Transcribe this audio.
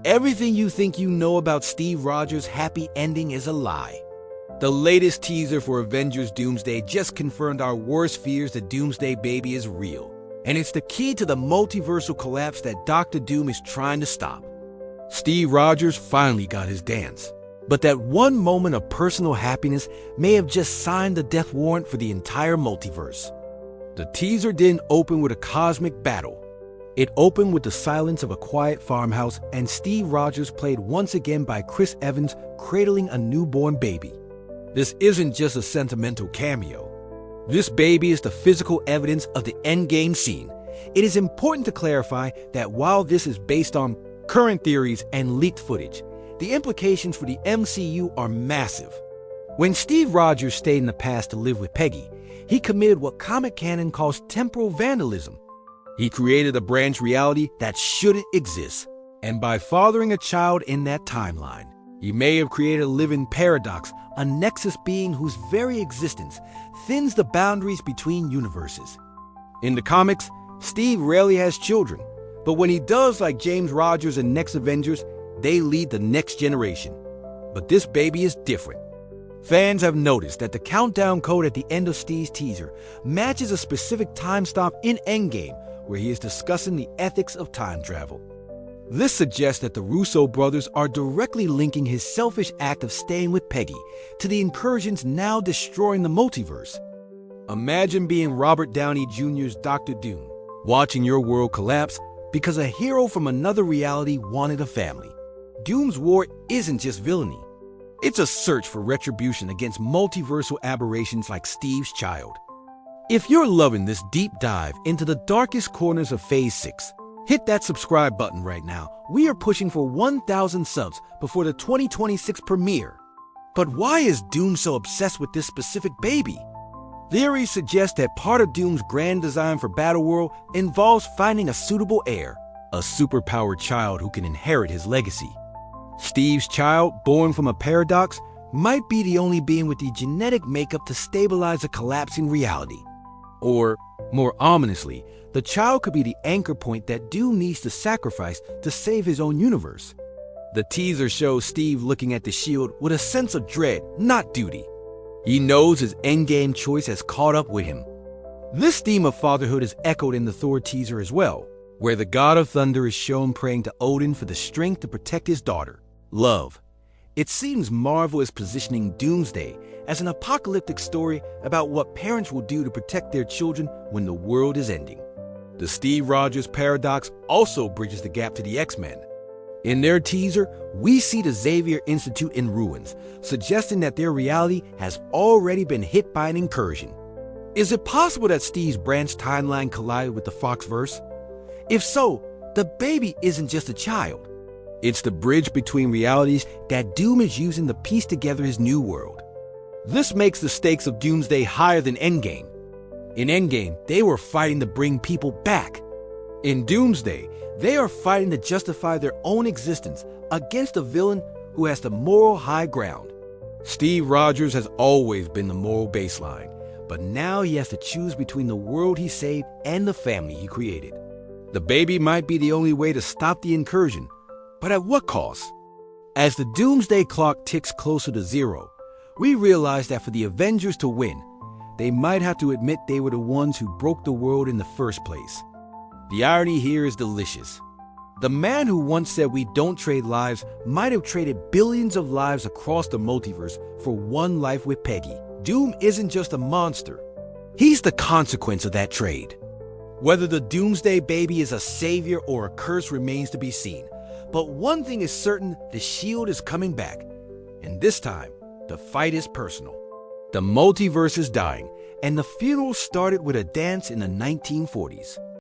Everything you think you know about Steve Rogers' happy ending is a lie. The latest teaser for Avengers Doomsday just confirmed our worst fears that Doomsday Baby is real, and it's the key to the multiversal collapse that Dr. Doom is trying to stop. Steve Rogers finally got his dance, but that one moment of personal happiness may have just signed the death warrant for the entire multiverse. The teaser didn't open with a cosmic battle. It opened with the silence of a quiet farmhouse and Steve Rogers played once again by Chris Evans cradling a newborn baby. This isn't just a sentimental cameo. This baby is the physical evidence of the Endgame scene. It is important to clarify that while this is based on current theories and leaked footage, the implications for the MCU are massive. When Steve Rogers stayed in the past to live with Peggy, he committed what comic canon calls temporal vandalism. He created a branch reality that shouldn't exist, and by fathering a child in that timeline, he may have created a living paradox, a Nexus Being whose very existence thins the boundaries between universes. In the comics, Steve rarely has children, but when he does, like James Rogers and Next Avengers, they lead the next generation. But this baby is different. Fans have noticed that the countdown code at the end of Steve's teaser matches a specific time stamp in Endgame, where he is discussing the ethics of time travel. This suggests that the Russo brothers are directly linking his selfish act of staying with Peggy to the Incursions now destroying the multiverse. Imagine being Robert Downey Jr.'s Dr. Doom, watching your world collapse because a hero from another reality wanted a family. Doom's war isn't just villainy. It's a search for retribution against multiversal aberrations like Steve's child. If you're loving this deep dive into the darkest corners of Phase 6, hit that subscribe button right now. We are pushing for 1,000 subs before the 2026 premiere. But why is Doom so obsessed with this specific baby? Theories suggest that part of Doom's grand design for Battleworld involves finding a suitable heir, a superpowered child who can inherit his legacy. Steve's child, born from a paradox, might be the only being with the genetic makeup to stabilize a collapsing reality. Or, more ominously, the child could be the anchor point that Doom needs to sacrifice to save his own universe. The teaser shows Steve looking at the shield with a sense of dread, not duty. He knows his endgame choice has caught up with him. This theme of fatherhood is echoed in the Thor teaser as well, where the god of thunder is shown praying to Odin for the strength to protect his daughter, Love. It seems Marvel is positioning Doomsday as an apocalyptic story about what parents will do to protect their children when the world is ending. The Steve Rogers paradox also bridges the gap to the X-Men. In their teaser, we see the Xavier Institute in ruins, suggesting that their reality has already been hit by an incursion. Is it possible that Steve's branch timeline collided with the Foxverse? If so, the baby isn't just a child. It's the bridge between realities that Doom is using to piece together his new world. This makes the stakes of Doomsday higher than Endgame. In Endgame, they were fighting to bring people back. In Doomsday, they are fighting to justify their own existence against a villain who has the moral high ground. Steve Rogers has always been the moral baseline, but now he has to choose between the world he saved and the family he created. The baby might be the only way to stop the incursion, but at what cost? As the Doomsday clock ticks closer to zero, we realize that for the Avengers to win, they might have to admit they were the ones who broke the world in the first place. The irony here is delicious. The man who once said we don't trade lives might have traded billions of lives across the multiverse for one life with Peggy. Doom isn't just a monster. He's the consequence of that trade. Whether the Doomsday Baby is a savior or a curse remains to be seen. But one thing is certain, the shield is coming back. And this time, the fight is personal. The multiverse is dying, and the funeral started with a dance in the 1940s.